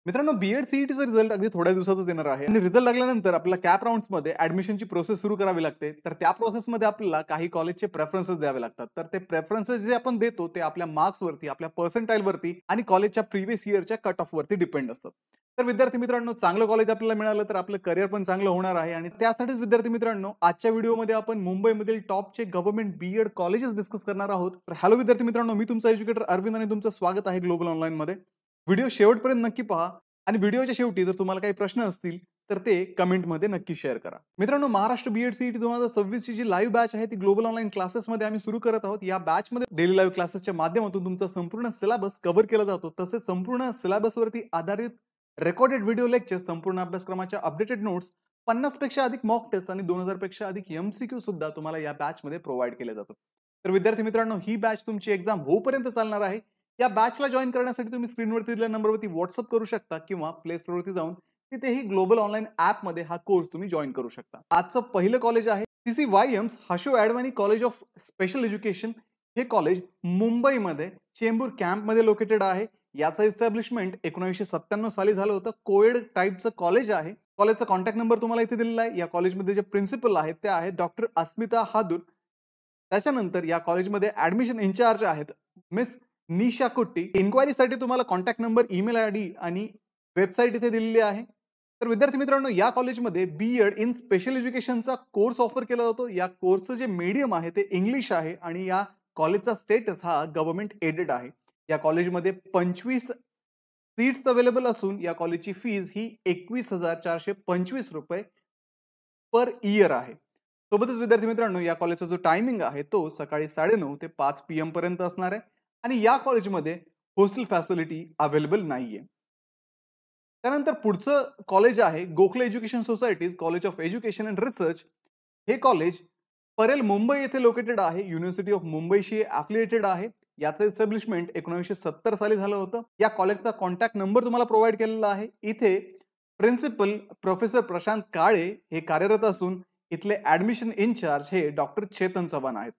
मित्रांनो, B.Ed सीईटीचा result अगदी थोड्या दिवसातच येणार आहे आणि रिझल्ट लागल्यानंतर आपल्याला कॅप राउंड्समध्ये ॲडमिशनची प्रोसेस सुरू करावी लागते. तर त्या प्रोसेसमध्ये आपल्याला काही कॉलेजचे प्रेफरन्सेस द्यावे लागतात. तर ते प्रेफरन्सेस जे आपण देतो ते आपल्या मार्क्सवरती, आपल्या पर्सेंटाईलवरती आणि कॉलेजच्या प्रिव्हियस इयरच्या कट ऑफवरती डिपेंड असतात. तर विद्यार्थी मित्रांनो, चांगलं कॉलेज आपल्याला मिळालं तर आपलं करिअर पण चांगलं होणार आहे आणि त्यासाठीच विद्यार्थी मित्रांनो, आजच्या व्हिडिओमध्ये आपण मुंबईमधील टॉपचे गव्हर्नमेंट बीएड कॉलेजेस डिस्कस करणार आहोत. तर हॅलो विद्यार्थी मित्रांनो, मी तुमचा एज्युकेटर अरविंद आणि तुमचं स्वागत आहे ग्लोबल ऑनलाईनमध्ये. व्हिडिओ शेवटपर्यंत नक्की पहा आणि व्हिडिओच्या शेवटी जर तुम्हाला काही प्रश्न असतील तर ते कमेंटमध्ये नक्की शेअर करा. मित्रांनो, महाराष्ट्र बीएड सीईटी 2026 ची जी लाईव्ह बॅच आहे ती ग्लोबल ऑनलाईन क्लासेसमध्ये आम्ही सुरू करत आहोत. या बॅचमध्ये डेली लाईव्ह क्लासेसच्या माध्यमातून तुमचा संपूर्ण सिलेबस कव्हर केला जातो. तसेच संपूर्ण सिलेबसवरती आधारित रेकॉर्डेड व्हिडिओ लेक्चर, संपूर्ण अभ्यासक्रमाच्या अपडेटेड नोट्स, 50 पेक्षा अधिक मॉक टेस्ट आणि 2000 पेक्षा अधिक एमसीक्यू सुद्धा तुम्हाला या बॅचमध्ये प्रोव्हाइड केले जातात. तर विद्यार्थी मित्रांनो, ही बॅच तुमची एक्झाम होईपर्यंत चालणार आहे. या बॅचला जॉइन करण्यासाठी तुम्ही स्क्रीनवरती दिलेल्या नंबरवरती व्हॉट्सअप करू शकता किंवा प्ले स्टोअरवरती जाऊन तिथेही ग्लोबल ऑनलाईन ॲपमध्ये हा कोर्स तुम्ही जॉइन करू शकता. आजचं पहिलं कॉलेज आहे CCYM's Hasho Advani college of special education. हे कॉलेज मुंबईमध्ये चेंबूर कॅम्पमध्ये लोकेटेड आहे. याचं एस्टॅब्लिशमेंट 1997 साली झालं होतं. कोएड टाईपचं कॉलेज आहे. कॉलेजचा कॉन्टॅक्ट नंबर तुम्हाला इथे दिलेला आहे. या कॉलेजमध्ये जे प्रिन्सिपल आहेत ते आहेत डॉक्टर अस्मिता हादूर. त्याच्यानंतर या कॉलेजमध्ये ऍडमिशन इन्चार्ज आहेत मिस निशा कुट्टी. इन्क्वायरीसाठी तुम्हाला कॉन्टॅक्ट नंबर, ईमेल आयडी आणि वेबसाईट इथे दिलेली आहे. तर विद्यार्थी मित्रांनो, या कॉलेजमध्ये बीएड इन स्पेशल एज्युकेशनचा कोर्स ऑफर केला जातो. या कोर्सचं जे मीडियम आहे ते इंग्लिश आहे आणि या कॉलेजचा स्टेटस हा गव्हर्नमेंट एडेड आहे. या कॉलेजमध्ये 25 सीट्स अवेलेबल असून या कॉलेजची फीज ही ₹21,425 पर इयर आहे. सोबतच विद्यार्थी मित्रांनो, या कॉलेजचा जो टायमिंग आहे तो सकाळी 9:30 ते 5 PM पर्यंत असणार आहे आणि या कॉलेजमध्ये हॉस्टेल फॅसिलिटी अवेलेबल नाहीये. त्यानंतर पुढचं कॉलेज आहे Gokhale education societies college of education and research. हे कॉलेज परेल मुंबई येथे लोकेटेड आहे. युनिव्हर्सिटी ऑफ मुंबईशी अफिलिएटेड आहे. याचं एस्टॅब्लिशमेंट 1970 साली झालं होतं. या कॉलेजचा कॉन्टॅक्ट नंबर तुम्हाला प्रोव्हाइड केलेला आहे. इथे प्रिन्सिपल प्रोफेसर प्रशांत काळे हे कार्यरत असून इथले ऍडमिशन इन्चार्ज हे डॉक्टर चेतन चव्हाण आहेत.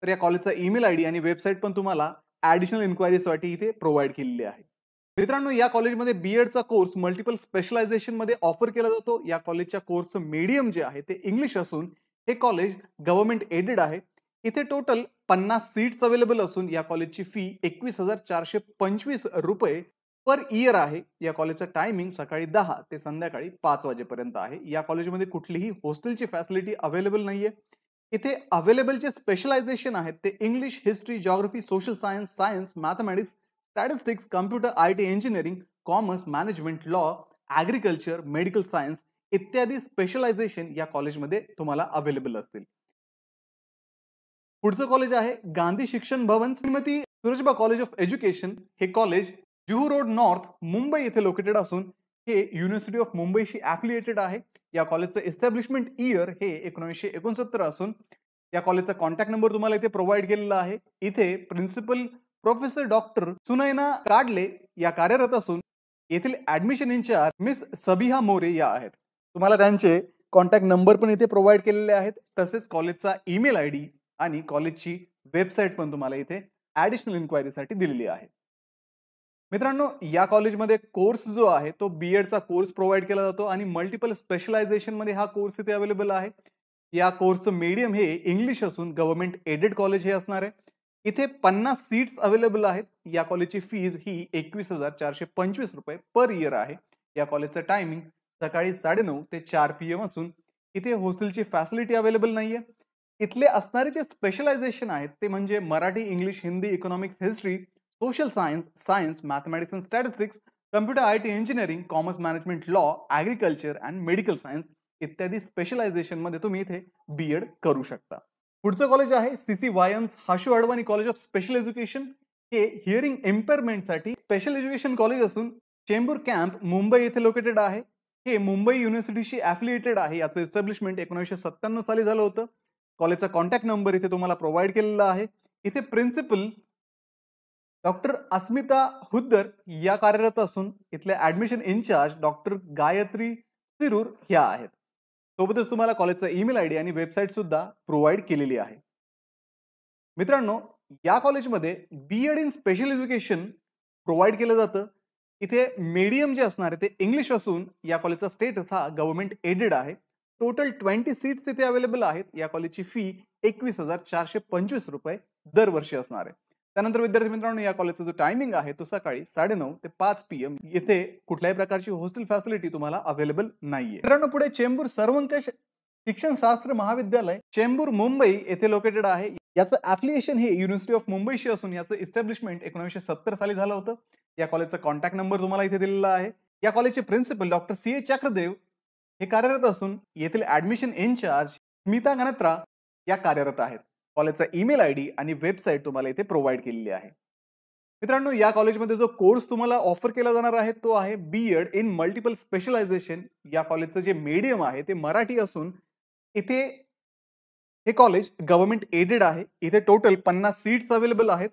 तर या कॉलेजचा ईमेल आयडी आणि वेबसाईट पण तुम्हाला ऍडिशनल इन्क्वायरीसाठी इथे प्रोव्हाइड केलेली आहे. मित्रांनो, या कॉलेजमध्ये बीएडचा कोर्स मल्टिपल स्पेशलायझेशन मध्ये ऑफर केला जातो. या कॉलेजच्या कोर्सचं मीडियम जे आहे ते इंग्लिश असून हे कॉलेज गव्हर्नमेंट एडेड आहे. इथे टोटल 50 सीट्स अवेलेबल असून या कॉलेजची फी ₹21,425 पर इयर आहे. या कॉलेजचं टायमिंग सकाळी 10 ते संध्याकाळी 5 वाजेपर्यंत आहे. या कॉलेजमध्ये कुठलीही हॉस्टेलची फॅसिलिटी अवेलेबल नाहीये. इथे अवेलेबल जे स्पेशलायझेशन आहेत ते English, history, geography, social science, science, mathematics, statistics, computer, IT engineering, commerce, management, law, agriculture, medical science इत्यादी स्पेशलायझेशन या कॉलेजमध्ये तुम्हाला अवेलेबल असतील. पुढचं कॉलेज आहे गांधी शिक्षण भवन श्रीमती सुरजबा कॉलेज ऑफ एज्युकेशन. हे college Juhu road north Mumbai येथे लोकेटेड असून हे युनिव्हर्सिटी ऑफ मुंबईशी अफिलिएटेड आहे. या कॉलेजचं एस्टॅब्लिशमेंट इयर हे 1969 असून या कॉलेजचा कॉन्टॅक्ट नंबर तुम्हाला इथे प्रोव्हाइड केलेला आहे. इथे प्रिन्सिपल प्रोफेसर डॉक्टर सुनैना काडले या कार्यरत असून येथील admission incharge miss Sabiha More या आहेत. तुम्हाला त्यांचे कॉन्टॅक्ट नंबर पण इथे प्रोव्हाइड केलेले आहेत. तसेच कॉलेजचा ईमेल आयडी आणि कॉलेजची वेबसाईट पण तुम्हाला इथे ऍडिशनल इन्क्वायरीसाठी दिलेली आहे. मित्रांनो, या कॉलेजमध्ये कोर्स जो आहे तो बीएडचा कोर्स प्रोव्हाइड केला जातो आणि मल्टिपल स्पेशलायझेशन मध्ये हा कोर्स इथे अवेलेबल आहे. या कोर्सचं मीडियम हे इंग्लिश असून गव्हर्नमेंट एडेड कॉलेज हे असणार आहे. इथे 50 सीट्स अवेलेबल आहेत. या कॉलेजची फीज ही ₹21,425 पर इयर आहे. या कॉलेजचं टायमिंग सकाळी 9:30 ते 4 PM असून इथे हॉस्टेलची फॅसिलिटी अवेलेबल नाहीये. इथले असणारे जे स्पेशलायझेशन आहेत ते म्हणजे Marathi, English, Hindi, economics, history, social science, science, mathematics and statistics, computer, IT engineering, commerce, management, law, agriculture and medical science इत्यादी स्पेशलायझेशन मध्ये तुम्ही इथे बीएड करू शकता. पुढचं कॉलेज आहे CCYM's Hasho Advani college of special education. हे हिअरिंग इम्पेअरमेंटसाठी स्पेशल एज्युकेशन कॉलेज असून चेंबूर कॅम्प मुंबई येथे लोकेटेड आहे. हे मुंबई युनिव्हर्सिटीशी अफिलिएटेड आहे. याचं एस्टॅब्लिशमेंट 1997 साली झालं होतं. कॉलेजचा कॉन्टॅक्ट नंबर इथे तुम्हाला प्रोव्हाइड केलेला आहे. इथे प्रिन्सिपल डॉक्टर अस्मिता हुद्दर या कार्यरत असून इथले admission incharge doctor Gayatri Sirur ह्या आहेत. सोबतच तुम्हाला कॉलेजचा ईमेल आयडी आणि वेबसाईट सुद्धा प्रोव्हाइड केलेली आहे. मित्रांनो, या कॉलेजमध्ये BEd in special education provide केलं जातं. इथे मीडियम जे असणार आहे ते इंग्लिश असून या कॉलेजचा स्टेटस हा गव्हर्नमेंट एडेड आहे. टोटल 20 सीट्स इथे अवेलेबल आहेत. या कॉलेजची फी ₹21,425 दरवर्षी असणार आहे. त्यानंतर विद्यार्थी मित्रांनो, या कॉलेजचा जो टायमिंग आहे तो सकाळी 9:30 ते 5 PM. येथे कुठल्याही प्रकारची हॉस्टेल फॅसिलिटी तुम्हाला अवेलेबल नाहीये. मित्रांनो, पुढे चेंबूर सर्वंकष शिक्षणशास्त्र महाविद्यालय चेंबूर मुंबई येथे लोकेटेड आहे. याचं ॲफिलिएशन हे युनिव्हर्सिटी ऑफ मुंबईशी असून याचं इस्टॅब्लिशमेंट 1970 साली झालं होतं. या कॉलेजचा कॉन्टॅक्ट नंबर तुम्हाला इथे दिलेला आहे. या कॉलेजचे प्रिन्सिपल डॉक्टर C.A. चक्रदेव हे कार्यरत असून येथील ऍडमिशन इन्चार्ज स्मिता गणत्रा या कार्यरत आहेत. कॉलेजचा ईमेल आयडी आणि वेबसाईट तुम्हाला इथे प्रोव्हाइड केलेली आहे. मित्रांनो, या कॉलेजमध्ये जो कोर्स तुम्हाला ऑफर केला जाणार आहे तो आहे B.Ed इन मल्टिपल स्पेशलायझेशन. या कॉलेजचं जे मीडियम आहे ते मराठी असून इथे हे कॉलेज गव्हर्नमेंट एडेड आहे. इथे टोटल 50 सीट्स अवेलेबल आहेत.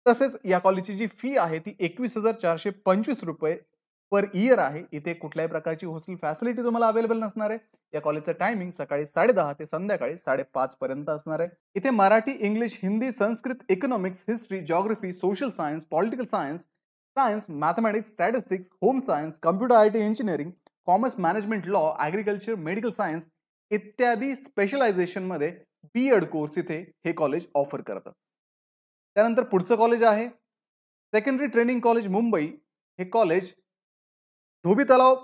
तसेच या कॉलेजची जी फी आहे ती ₹21,425 पर इयर आहे. इथे कुठल्याही प्रकारची हॉस्टेल फॅसिलिटी तुम्हाला अवेलेबल नसणार आहे. या कॉलेजचं टायमिंग सकाळी 10:30 ते संध्याकाळी 5:30 पर्यंत असणार आहे. इथे Marathi, English, Hindi, Sanskrit, economics, history, geography, social science, political science, mathematics, statistics, home science, computer IT engineering, commerce management, law, agriculture, medical science इत्यादी स्पेशलायझेशन मध्ये B.Ed कोर्स इथे हे कॉलेज ऑफर करतं. त्यानंतर पुढचं कॉलेज आहे सेकंडरी ट्रेनिंग कॉलेज मुंबई. हे कॉलेज धोबी तलाव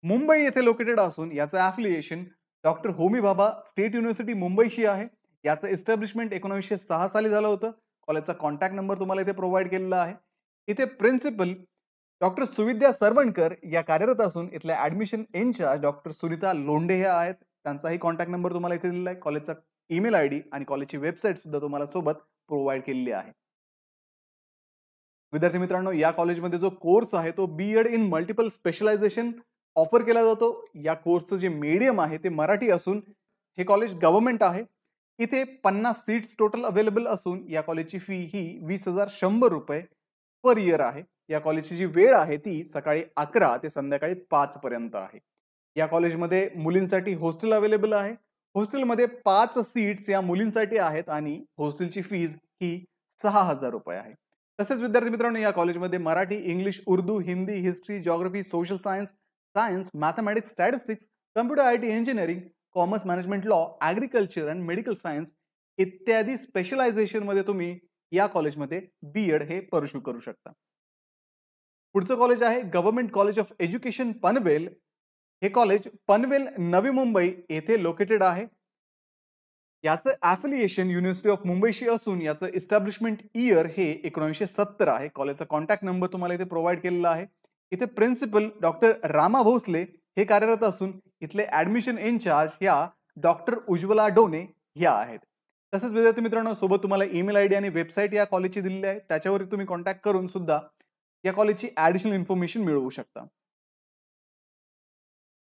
मुंबई येथे लोकेटेड असून याचं affiliation doctor Homi Bhabha state university मुंबईशी आहे. याचं इस्टॅब्लिशमेंट 1906 साली झालं होतं. कॉलेजचा कॉन्टॅक्ट नंबर तुम्हाला इथे प्रोव्हाइड केलेला आहे. इथे प्रिन्सिपल डॉक्टर सुविद्या सरवणकर या कार्यरत असून इथल्या admission incharge doctor Sunita Londhe हे आहेत. त्यांचाही कॉन्टॅक्ट नंबर तुम्हाला इथे दिलेला आहे. कॉलेजचा ईमेल आयडी आणि कॉलेजची वेबसाईट सुद्धा तुम्हाला सोबत प्रोव्हाइड केलेली आहे. विद्यार्थी मित्रांनो, या कॉलेजमध्ये जो कोर्स आहे तो B.Ed in multiple specialisation offer केला जातो. या कोर्सचं जे मीडियम आहे ते मराठी असून हे कॉलेज गव्हर्नमेंट आहे. इथे 50 सीट्स टोटल अवेलेबल असून या कॉलेजची फी ही ₹20,100 पर इयर आहे. या कॉलेजची जी वेळ आहे ती सकाळी 11 ते संध्याकाळी 5 पर्यंत आहे. या कॉलेजमध्ये मुलींसाठी हॉस्टेल अवेलेबल आहे. हॉस्टेलमध्ये 5 सीट्स या मुलींसाठी आहेत आणि हॉस्टेलची फीज ही ₹6,000 आहे. तसेच विद्यार्थी मित्रांनो, या कॉलेजमध्ये Marathi, English, Urdu, Hindi, history, geography, social science, mathematics, statistics, computer IT engineering, commerce management, law, agriculture आणि मेडिकल सायन्स इत्यादी स्पेशलायझेशन मध्ये तुम्ही या कॉलेजमध्ये B.Ed हे परस्यू करू शकता. पुढचं कॉलेज आहे government college of education Panvel. हे कॉलेज पनवेल, नवी मुंबई येथे लोकेटेड आहे. याचं ॲफिलिएशन युनिव्हर्सिटी ऑफ मुंबईशी असून याचं इस्टॅब्लिशमेंट इयर हे 1970 आहे. कॉलेजचा कॉन्टॅक्ट नंबर तुम्हाला इथे प्रोव्हाइड केलेला आहे. इथे प्रिन्सिपल डॉक्टर रामा भोसले हे कार्यरत असून इथले ऍडमिशन इन्चार्ज ह्या डॉक्टर उज्ज्वला डोने ह्या आहेत. तसेच विद्यार्थी मित्रांनो, सोबत तुम्हाला ईमेल आयडी आणि वेबसाईट या कॉलेजची दिलेली आहे. त्याच्यावर तुम्ही कॉन्टॅक्ट करून सुद्धा या कॉलेजची ऍडिशनल इन्फॉर्मेशन मिळवू शकता.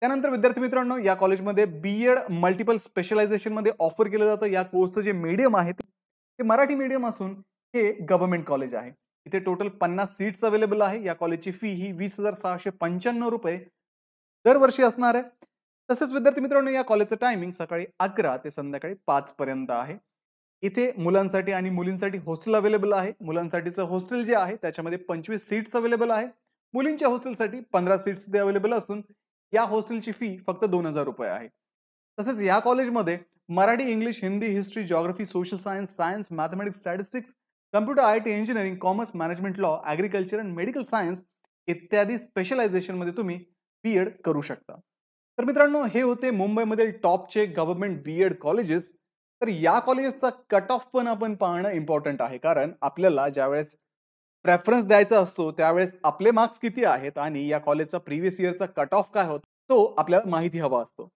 त्यानंतर विद्यार्थी मित्रांनो, या कॉलेजमध्ये B.Ed मल्टिपल स्पेशलायझेशन मध्ये ऑफर केलं जातं. या कोर्सचं जे मीडियम आहे ते मराठी मीडियम असून हे गव्हर्नमेंट कॉलेज आहे. इथे टोटल 50 सीट्स अवेलेबल आहे. या कॉलेजची फी ही ₹20,695 दरवर्षी असणार आहे. तसेच विद्यार्थी मित्रांनो, या कॉलेजचं टायमिंग सकाळी 11 ते संध्याकाळी 5 पर्यंत आहे. इथे मुलांसाठी आणि मुलींसाठी हॉस्टेल अवेलेबल आहे. मुलांसाठीचं हॉस्टेल जे आहे त्याच्यामध्ये 25 सीट्स अवेलेबल आहे. मुलींच्या हॉस्टेलसाठी 15 सीट्स इथे अवेलेबल असून या हॉस्टेलची फी फक्त ₹2,000 आहे. तसेच या कॉलेजमध्ये Marathi, English, Hindi, history, geography, social science, mathematics, statistics, computer IT engineering, commerce management, law, agriculture आणि मेडिकल सायन्स इत्यादी स्पेशलायझेशन मध्ये तुम्ही B.Ed करू शकता. तर मित्रांनो, हे होते मुंबईमधील टॉपचे गव्हर्नमेंट B.Ed कॉलेजेस. तर या कॉलेजेसचा कट ऑफ पण आपण पाहणं इम्पॉर्टंट आहे, कारण आपल्याला ज्यावेळेस प्रेफरन्स द्यायचा असतो त्यावेळेस आपले मार्क्स किती आहेत आणि या कॉलेजचा प्रिव्हियस इयरचा कट ऑफ काय होता तो आपल्याला माहिती हवा असतो.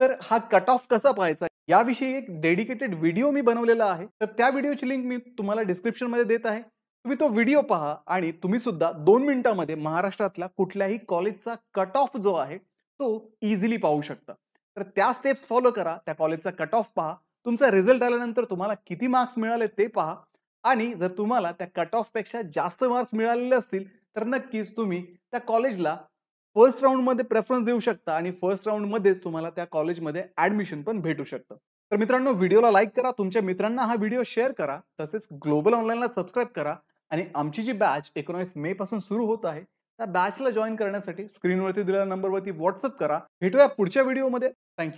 तर हा कट ऑफ कसा पाहायचा याविषयी एक डेडिकेटेड व्हिडिओ मी बनवलेला आहे. तर त्या व्हिडिओची लिंक मी तुम्हाला डिस्क्रिप्शन मध्ये देत आहे. तुम्ही तो व्हिडिओ पहा आणि तुम्ही सुद्धा 2 मिनिटांमध्ये महाराष्ट्रातल्या कुठल्याही कॉलेजचा कट ऑफ जो आहे तो इझिली पाहू शकता. तर त्या स्टेप्स फॉलो करा. त्या कॉलेजचा कट ऑफ पहा. तुमचा रिझल्ट आल्यानंतर तुम्हाला किती मार्क्स मिळाले ते पहा आणि जर तुम्हाला त्या कट ऑफ पेक्षा जास्त मार्क्स मिळालेले असतील तर नक्कीच तुम्ही त्या कॉलेजला फर्स्ट राऊंड मध्ये प्रेफरन्स देऊ शकता आणि फर्स्ट राऊंड मध्येच तुम्हाला त्या कॉलेजमध्ये ऍडमिशन पण भेटू शकतं. तर मित्रांनो, व्हिडिओला लाईक करा, तुमच्या मित्रांना हा व्हिडिओ शेअर करा, तसेच ग्लोबल ऑनलाईनला सबस्क्राईब करा आणि आमची जी बॅच 19 मे पासून सुरू होत आहे, त्या बॅचला जॉइन करण्यासाठी स्क्रीनवरती दिलेल्या नंबरवरती WhatsApp करा. भेटूया पुढच्या व्हिडिओमध्ये. Thank you.